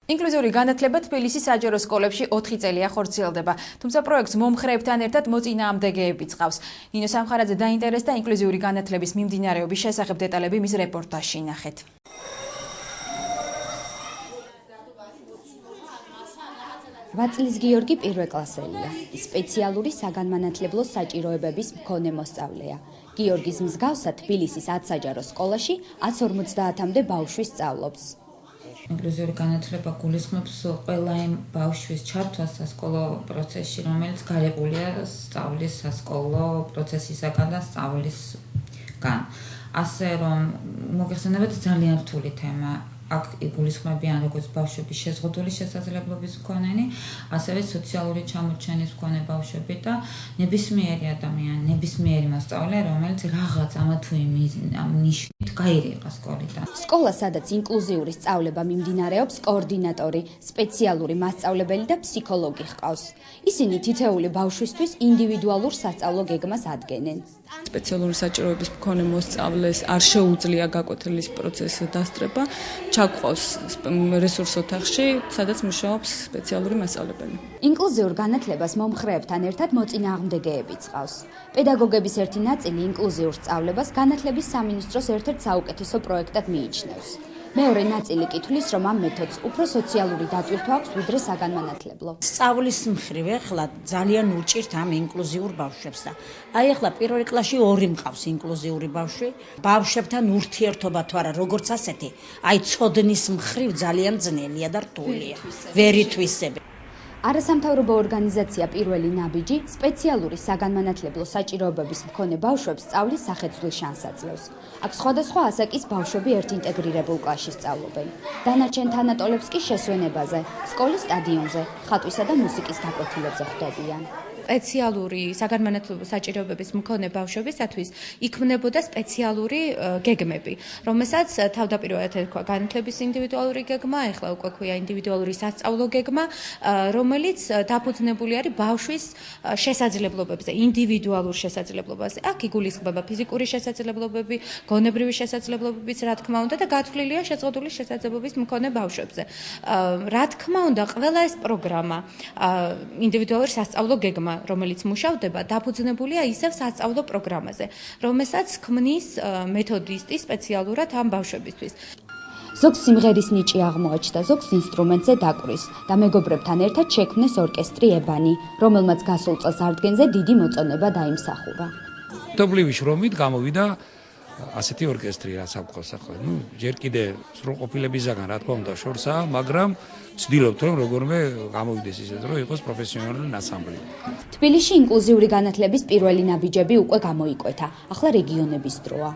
ინკლუზიური განათლება თბილისის საჯარო სკოლებში 4 წელია ხორციელდება, თუმცა პროექტს მომხრეებთან ერთად მოწინააღმდეგეებიც ყავს. ნინო სამხარაძე დაინტერესდა ინკლუზიური განათლების მიმდინარეობის შესახებ დეტალები მის რეპორტაჟში ნახეთ. ვაწლის გიორგი პირველ კლასელია. სპეციალური საგანმანათლებლო საჭიროებების მქონე მოსწავლეა. გიორგის მსგავსად თბილისის 10 საჯარო სკოლაში 150-მდე ბავშვი სწავლობს. ინკლუზიური განათლება გულისხმობს ყველა იმ ბავშვის ჩართვას სასკოლო პროცესში, რომელიც გარებულია სწავლის სასკოლო პროცესისაგან და სწავლისგან. ასე რომ მოგეხსენებათ ძალიან რთული თემა. აქ იგულისხმებიან როგორც ბავშვების შეზღუდული შესაძლებლობის მქონენი, ასევე სოციალური ჩამორჩენის მქონე ბავშვები და ნებისმიერი ადამიანი, ნებისმიერი მოსწავლე, რომელიც რაღაც ამა თუ იმ ნიშნით გაირიqa სკოლიდან. სკოლა, სადაც ინკლუზიური სწავლება მიმდინარეობს, კოორდინატორი, სპეციალური მასწავლებელი და ფსიქოლოგი ჰყავს. ისინი თითოეული ბავშვისთვის ინდივიდუალურ სასწავლო გეგმას ადგენენ. სპეციალური საჭიროების მქონე მოსწავლეს არ შეუძლია გაკვეთილის პროცესის დასწრება, ჩაგყავს რესურს ოთახში, სადაც მუშაობს სპეციალური მასწავლებელი. ინკლუზიურ განათლებას მომხრეებთან ერთად მოწინააღმდეგეებიც ყავს. პედაგოგების ერთი ნაწილი ინკლუზიურ სწავლებას განათლების სამინისტროს ერთ-ერთ საუკეთესო პროექტად მიიჩნევს. მეორე ნაწილი კითხვის, რომ ამ მეთოდს უფრო სოციალური დატვირთვა აქვს ვიდრე საგანმანათლებლო. სწავლის მხრივ ახლა ძალიან უჭირთ ამ ინკლუზიურ ბავშვებს და აი ახლა პირველ კლასში 2 მყავს ინკლუზიური ბავშვი, ბავშვებთან ურთიერთობა თუ არა როგორც ასეთი, აი ცოდნის მხრივ ძალიან ძნელია და რთულია. ვერ ითვისები. არასამთავრობო ორგანიზაცია პირველი ნაბიჯი სპეციალური საგანმანათლებლო საჭიროებების მქონე ბავშვებს სწავლის სახეცვლილ შანსს აძლევს. აქ სხვადასხვა ასაკის ბავშვები ერთ ინტეგრირებულ კლასში სწავლობენ. დანარჩენ თანატოლებს კი შესვენებაზე, სკოლის სტადიონზე, ხატვისა და მუსიკის გაკვეთილებზე ხვდებიან. სპეციალური საგანმანათლებლო საჭიროებების მქონე ბავშვებისათვის იქმნებოდა სპეციალური გეგმები, რომელსაც თავდაპირველად ერქვა განათლების ინდივიდუალური გეგმა, ახლა უკვე ქვია ინდივიდუალური სასწავლო გეგმა, რომელიც დაფუძნებული არის ბავშვის შესაძლებლობებზე, ინდივიდუალურ შესაძლებლობაზე. აქ იგულისხმება ფიზიკური შესაძლებლობები, გონებრივი შესაძლებლობებიც, რა თქმა უნდა, და გათვლილია შეზღუდული შესაძლებლობის მქონე ბავშვებზე. რა თქმა უნდა, ყველა ეს პროგრამა, ინდივიდუალური სასწავლო გეგმა, რომელიც მუშავდება, დაფუძნებულია ისევ სასწავლო პროგრამაზე, რომელსაც ქმნის მეთოდისტი სპეციალურად ამ ბავშვებისთვის. ზოგს სიმღერის ნიჭი აღმოაჩნდა, ზოგს ინსტრუმენტზე დაკვრის და მეგობრებთან ერთად შექმნეს ორკესტრი ებანი, რომელმაც გასულ წელს ადგენზე დიდი მოწონება დაიმსახურა. მშობლივი შრომით გამოვიდა ასეთი ორკესტრი, რაც აკვრავს ახლა. ჯერ კიდე სრულყოფილებისგან რა თქმა უნდა შორსაა, მაგრამ ვცდილობთ რომ როგორმე გამოვიდეს ისეთ რომ იყოს პროფესიონალური ანსამბლი. თბილისში ინკლუზიური განათლების პირველი ნაბიჯები უკვე გამოიკვეთა, ახლა რეგიონების დროა.